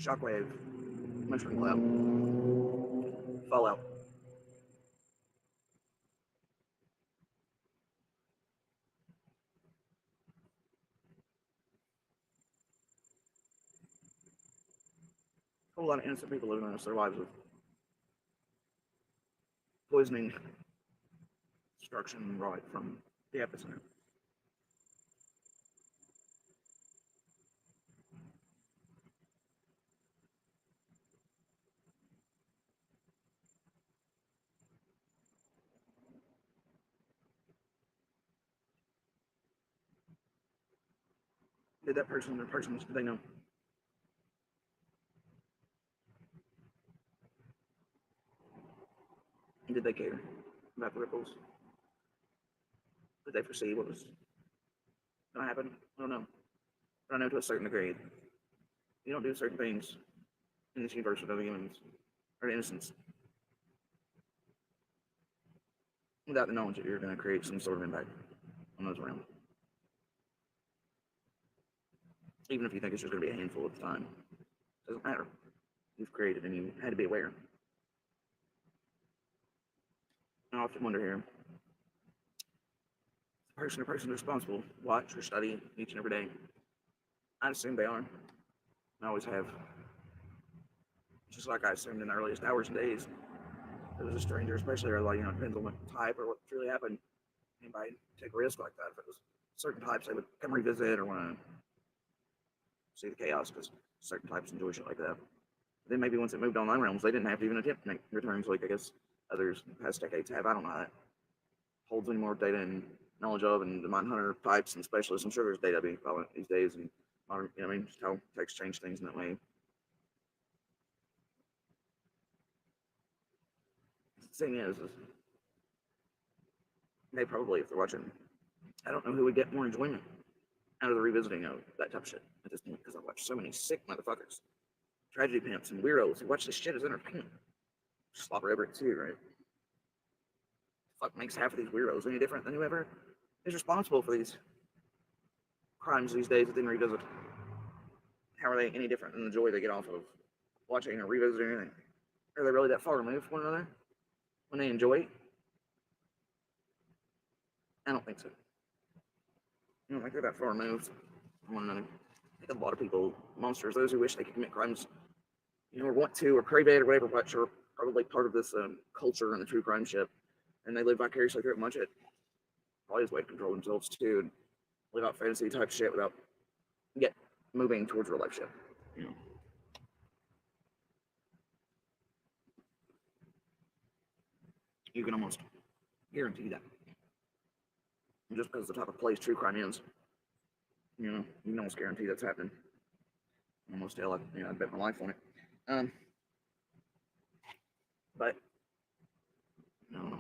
Shockwave, Mushroom Cloud, Fallout. A whole lot of innocent people living their lives with poisoning, destruction right from the epicenter. Did that person or persons, did they know? Did they care about the ripples? Did they foresee what was going to happen? I don't know. But I know to a certain degree, you don't do certain things in this universe with other humans or innocence without the knowledge that you're going to create some sort of impact on those around. Even if you think it's just going to be a handful at the time, it doesn't matter. You've created and you had to be aware. I often wonder here, the person or persons responsible watch or study each and every day. I assume they are. I always have. Just like I assumed in the earliest hours and days, it was a stranger, especially, or like, depends on what type or what truly happened. Anybody take a risk like that? If it was certain types, they would come revisit or want to see the chaos because certain types enjoy shit like that. But then maybe once it moved online realms, they didn't have to even attempt to make returns like I guess others in the past decades have. I don't know how that holds any more data and knowledge of, and the mine hunter types and specialists. I'm sure there's data being followed these days, and modern, just how techs change things in that way. The thing is they probably, if they're watching, I don't know who would get more enjoyment out of the revisiting of that type of shit at this point, because I watch so many sick motherfuckers, tragedy pimps, and weirdos who watch this shit as entertainment. Slopper Everett too, right? Fuck makes half of these weirdos any different than whoever is responsible for these crimes these days that didn't revisit? How are they any different than the joy they get off of watching or revisiting anything? Are they really that far removed from one another when they enjoy it? I don't think so. I don't think they're that far removed from one another. I think a lot of people, monsters, those who wish they could commit crimes, or want to, or crave it, or whatever, but are probably part of this culture and the true crime ship, and they live vicariously through it much. It probably is a way to control themselves too, and live out fantasy type shit without yet moving towards real life shit. You can almost guarantee that. Just because the type of place true crime is, you can almost guarantee that's happening. Almost tell, I bet my life on it. But I don't know.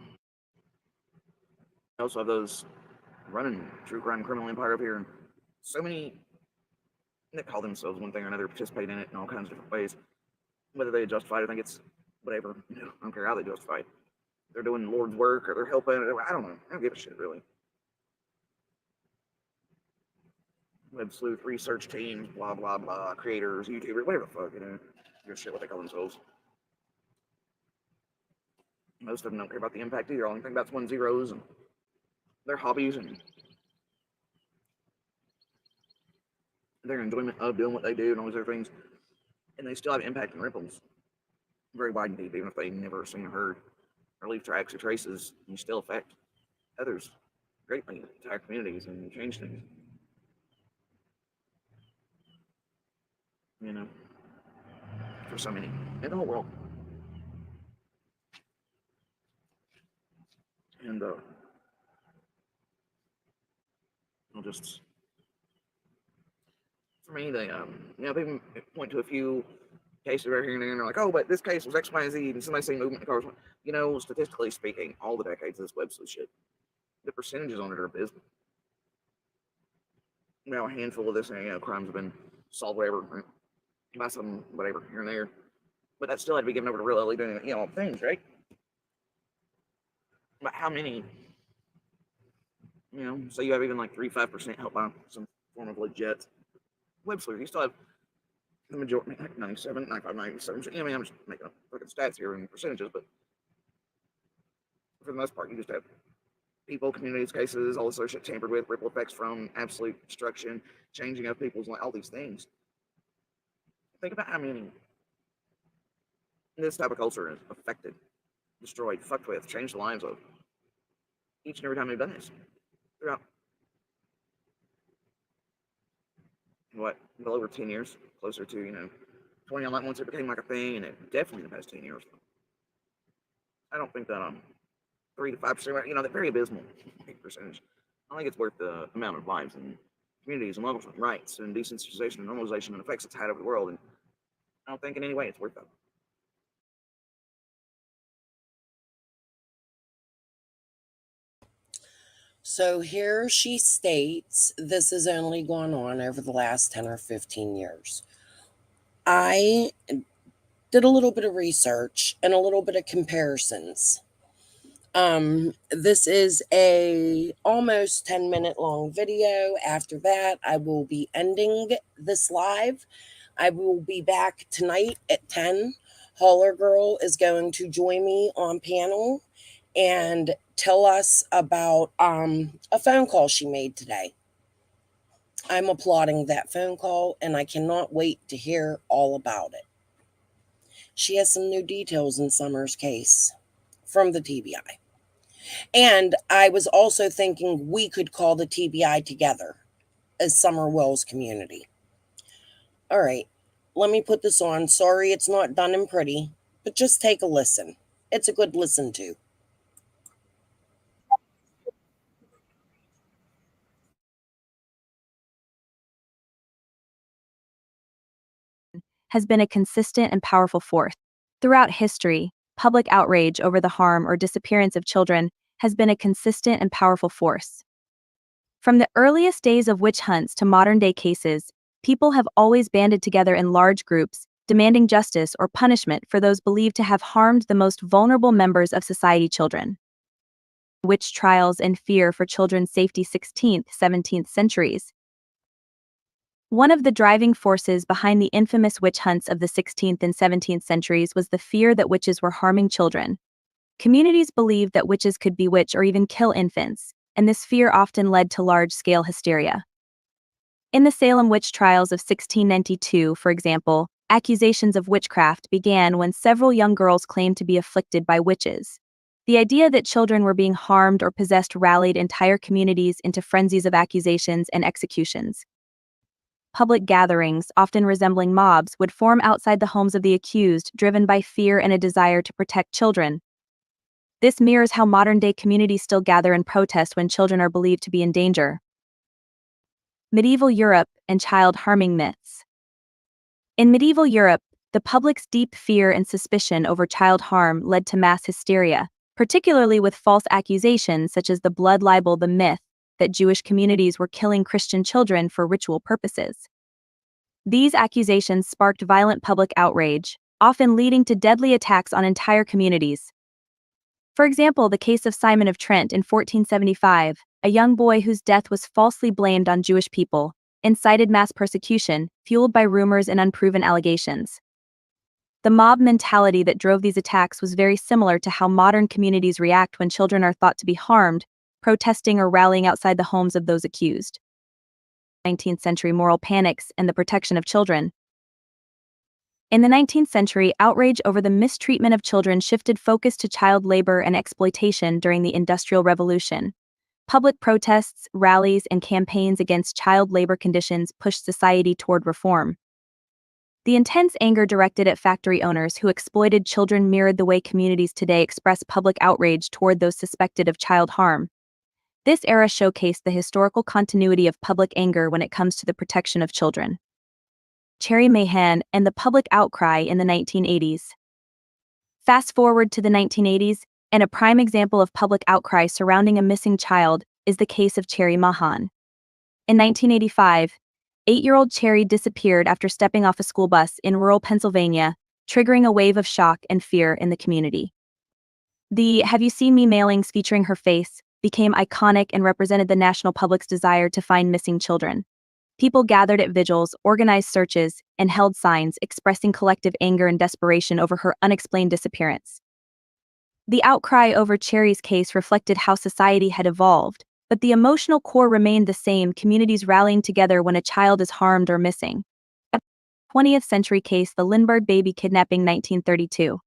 I also have those running true crime criminal empire up here, and so many that call themselves one thing or another, participate in it in all kinds of different ways. Whether they justify it, I think it's whatever. I don't care how they justify it. They're doing Lord's work or they're helping. I don't know. I don't give a shit really. Web sleuth research teams, blah blah blah, creators, YouTubers, whatever the fuck, give shit what they call themselves. Most of them don't care about the impact either. All they think about is 1 zeros and their hobbies and their enjoyment of doing what they do and all these other things. And they still have impact and ripples. Very wide and deep, even if they never seen or heard or leave tracks or traces, you still affect others greatly, entire communities, and change things. For so many in the whole world. And I'll just, for me, they people point to a few cases right here and there, and they're like, oh, but this case was X, Y, and Z, and somebody saying movement in cars. Statistically speaking, all the decades of this web sleuth shit, the percentages on it are abysmal. A handful of this, crimes have been solved, whatever, right? By some whatever here and there, but that still had to be given over to real LA doing all things, right? But how many? So you have even like 3-5% help by some form of legit web sleuth. You still have the majority, like 97, 95, 97. I mean, I'm just making up fucking stats here and percentages, but for the most part, you just have people, communities, cases, all this other shit tampered with, ripple effects from absolute destruction, changing of people's, like all these things. Think about how many this type of culture has affected, destroyed, fucked with, changed the lives of each and every time they've done this throughout what, well over 10 years, closer to, 20 on that once it became like a thing, and it definitely in the past 10 years. I don't think that 3 to 5%, they're very abysmal percentage. I don't think it's worth the amount of lives and communities and levels and rights and desensitization and normalization and effects it's had over the world. And I don't think in any way it's worth that. So here she states this has only gone on over the last 10 or 15 years. I did a little bit of research and a little bit of comparisons. This is a almost 10-minute long video. After that, I will be ending this live. I will be back tonight at 10. Holler Girl is going to join me on panel and tell us about a phone call she made today. I'm applauding that phone call, and I cannot wait to hear all about it. She has some new details in Summer's case from the TBI. And I was also thinking we could call the TBI together as Summer Wells community. All right, let me put this on. Sorry it's not done and pretty, but just take a listen. It's a good listen to. Has been a consistent and powerful force. Throughout history, public outrage over the harm or disappearance of children has been a consistent and powerful force. From the earliest days of witch hunts to modern-day cases, people have always banded together in large groups, demanding justice or punishment for those believed to have harmed the most vulnerable members of society, children. Witch trials and fear for children's safety 16th, 17th centuries. One of the driving forces behind the infamous witch hunts of the 16th and 17th centuries was the fear that witches were harming children. Communities believed that witches could bewitch or even kill infants, and this fear often led to large-scale hysteria. In the Salem witch trials of 1692, for example, accusations of witchcraft began when several young girls claimed to be afflicted by witches. The idea that children were being harmed or possessed rallied entire communities into frenzies of accusations and executions. Public gatherings, often resembling mobs, would form outside the homes of the accused, driven by fear and a desire to protect children. This mirrors how modern-day communities still gather and protest when children are believed to be in danger. Medieval Europe and child harming myths. In medieval Europe, the public's deep fear and suspicion over child harm led to mass hysteria, particularly with false accusations such as the blood libel, the myth that Jewish communities were killing Christian children for ritual purposes. These accusations sparked violent public outrage, often leading to deadly attacks on entire communities. For example, the case of Simon of Trent in 1475, a young boy whose death was falsely blamed on Jewish people, incited mass persecution, fueled by rumors and unproven allegations. The mob mentality that drove these attacks was very similar to how modern communities react when children are thought to be harmed, protesting or rallying outside the homes of those accused. 19th century moral panics and the protection of children. In the 19th century, outrage over the mistreatment of children shifted focus to child labor and exploitation during the Industrial Revolution. Public protests, rallies, and campaigns against child labor conditions pushed society toward reform. The intense anger directed at factory owners who exploited children mirrored the way communities today express public outrage toward those suspected of child harm. This era showcased the historical continuity of public anger when it comes to the protection of children. Cherry Mahan and the public outcry in the 1980s. Fast forward to the 1980s, and a prime example of public outcry surrounding a missing child is the case of Cherry Mahan. In 1985, 8-year-old Cherry disappeared after stepping off a school bus in rural Pennsylvania, triggering a wave of shock and fear in the community. The "Have You Seen Me" mailings featuring her face became iconic and represented the national public's desire to find missing children. People gathered at vigils, organized searches, and held signs expressing collective anger and desperation over her unexplained disappearance. The outcry over Cherry's case reflected how society had evolved, but the emotional core remained the same: communities rallying together when a child is harmed or missing. A 20th century case, the Lindbergh baby kidnapping, 1932.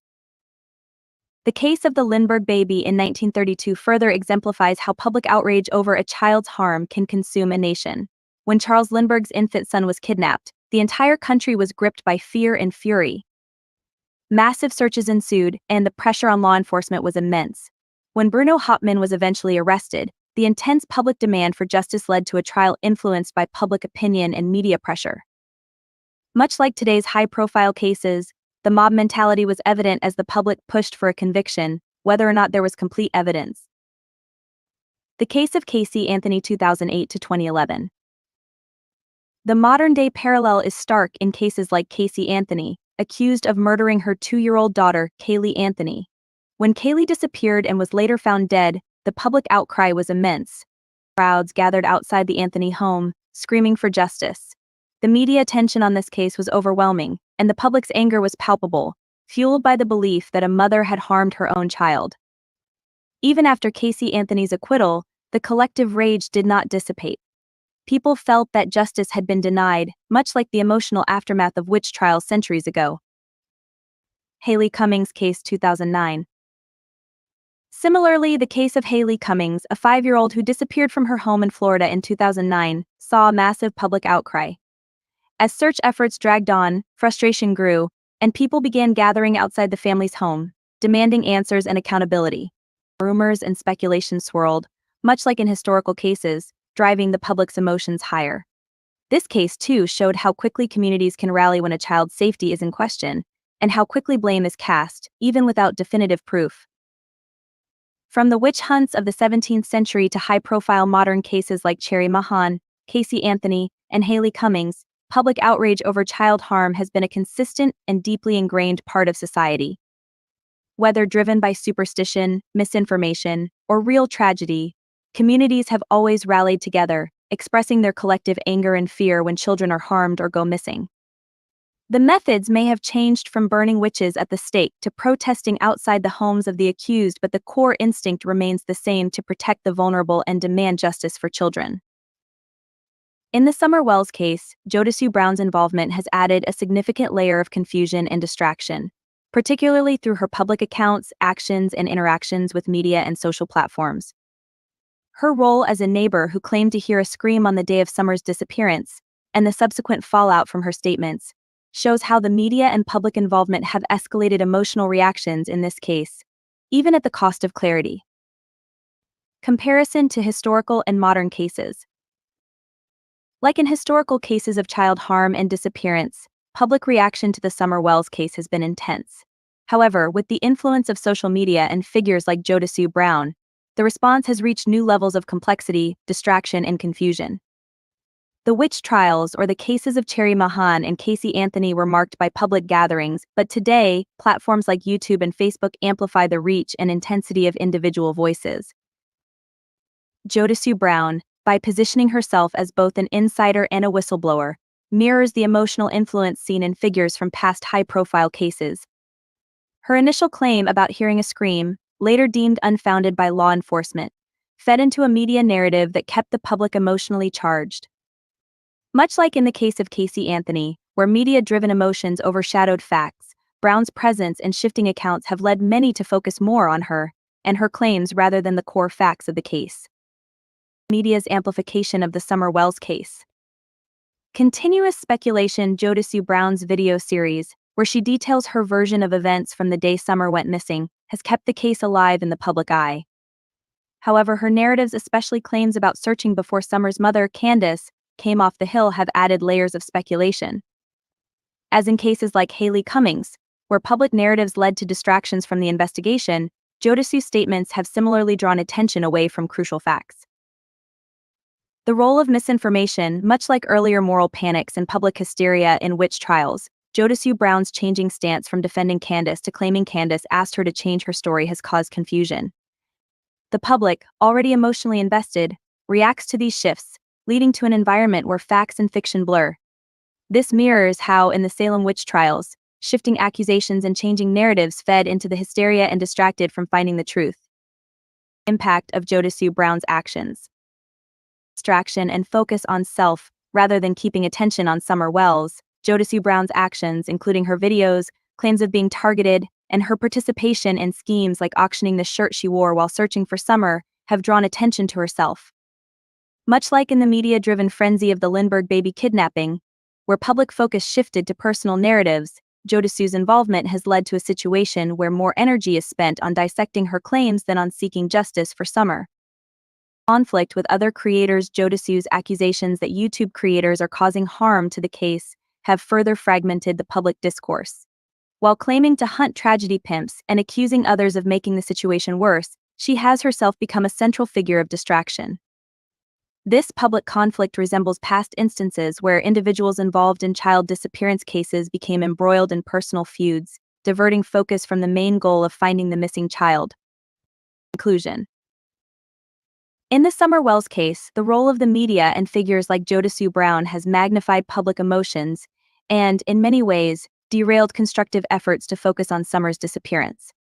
The case of the Lindbergh baby in 1932 further exemplifies how public outrage over a child's harm can consume a nation. When Charles Lindbergh's infant son was kidnapped, the entire country was gripped by fear and fury. Massive searches ensued, and the pressure on law enforcement was immense. When Bruno Hauptmann was eventually arrested, the intense public demand for justice led to a trial influenced by public opinion and media pressure. Much like today's high-profile cases, the mob mentality was evident as the public pushed for a conviction, whether or not there was complete evidence. The case of Casey Anthony, 2008 to 2011. The modern-day parallel is stark in cases like Casey Anthony, accused of murdering her 2-year-old daughter, Kaylee Anthony. When Kaylee disappeared and was later found dead, the public outcry was immense. Crowds gathered outside the Anthony home, screaming for justice. The media attention on this case was overwhelming, and the public's anger was palpable, fueled by the belief that a mother had harmed her own child. Even after Casey Anthony's acquittal, the collective rage did not dissipate. People felt that justice had been denied, much like the emotional aftermath of witch trials centuries ago. Haley Cummings case, 2009. Similarly, the case of Haley Cummings, a 5-year-old who disappeared from her home in Florida in 2009, saw a massive public outcry. As search efforts dragged on, frustration grew, and people began gathering outside the family's home, demanding answers and accountability. Rumors and speculation swirled, much like in historical cases, driving the public's emotions higher. This case, too, showed how quickly communities can rally when a child's safety is in question, and how quickly blame is cast, even without definitive proof. From the witch hunts of the 17th century to high-profile modern cases like Cherry Mahan, Casey Anthony, and Haley Cummings, public outrage over child harm has been a consistent and deeply ingrained part of society. Whether driven by superstition, misinformation, or real tragedy, communities have always rallied together, expressing their collective anger and fear when children are harmed or go missing. The methods may have changed from burning witches at the stake to protesting outside the homes of the accused, but the core instinct remains the same: to protect the vulnerable and demand justice for children. In the Summer Wells case, Jodisue Brown's involvement has added a significant layer of confusion and distraction, particularly through her public accounts, actions, and interactions with media and social platforms. Her role as a neighbor who claimed to hear a scream on the day of Summer's disappearance, and the subsequent fallout from her statements, shows how the media and public involvement have escalated emotional reactions in this case, even at the cost of clarity. Comparison to historical and modern cases. Like in historical cases of child harm and disappearance, public reaction to the Summer Wells case has been intense. However, with the influence of social media and figures like Jodisue Brown, the response has reached new levels of complexity, distraction, and confusion. The witch trials or the cases of Cherry Mahan and Casey Anthony were marked by public gatherings, but today, platforms like YouTube and Facebook amplify the reach and intensity of individual voices. Jodisue Brown, by positioning herself as both an insider and a whistleblower, mirrors the emotional influence seen in figures from past high-profile cases. Her initial claim about hearing a scream, later deemed unfounded by law enforcement, fed into a media narrative that kept the public emotionally charged. Much like in the case of Casey Anthony, where media-driven emotions overshadowed facts, Brown's presence and shifting accounts have led many to focus more on her and her claims rather than the core facts of the case. Media's amplification of the Summer Wells case. Continuous speculation. Jodisue Brown's video series, where she details her version of events from the day Summer went missing, has kept the case alive in the public eye. However, her narratives, especially claims about searching before Summer's mother, Candace, came off the hill, have added layers of speculation. As in cases like Haley Cummings, where public narratives led to distractions from the investigation, Jodisue's statements have similarly drawn attention away from crucial facts. The role of misinformation. Much like earlier moral panics and public hysteria in witch trials, Jodisue Brown's changing stance from defending Candace to claiming Candace asked her to change her story has caused confusion. The public, already emotionally invested, reacts to these shifts, leading to an environment where facts and fiction blur. This mirrors how, in the Salem witch trials, shifting accusations and changing narratives fed into the hysteria and distracted from finding the truth. Impact of Jodisue Brown's actions. Distraction and focus on self, rather than keeping attention on Summer Wells. Jodisue Brown's actions, including her videos, claims of being targeted, and her participation in schemes like auctioning the shirt she wore while searching for Summer, have drawn attention to herself. Much like in the media-driven frenzy of the Lindbergh baby kidnapping, where public focus shifted to personal narratives, Jodisue's involvement has led to a situation where more energy is spent on dissecting her claims than on seeking justice for Summer. Conflict with other creators. Jodisue's accusations that YouTube creators are causing harm to the case have further fragmented the public discourse. While claiming to hunt tragedy pimps and accusing others of making the situation worse, she has herself become a central figure of distraction. This public conflict resembles past instances where individuals involved in child disappearance cases became embroiled in personal feuds, diverting focus from the main goal of finding the missing child. Conclusion. In the Summer Wells case, the role of the media and figures like Jodisue Brown has magnified public emotions and, in many ways, derailed constructive efforts to focus on Summer's disappearance.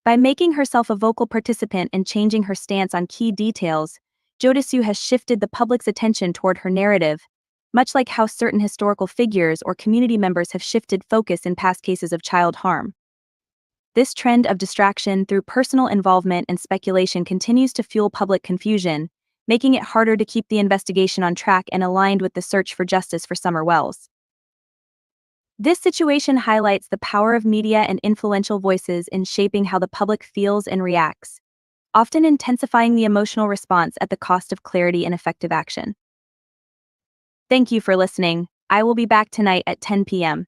By making herself a vocal participant and changing her stance on key details, Jodisue has shifted the public's attention toward her narrative, much like how certain historical figures or community members have shifted focus in past cases of child harm. This trend of distraction through personal involvement and speculation continues to fuel public confusion, making it harder to keep the investigation on track and aligned with the search for justice for Summer Wells. This situation highlights the power of media and influential voices in shaping how the public feels and reacts, often intensifying the emotional response at the cost of clarity and effective action. Thank you for listening. I will be back tonight at 10 p.m.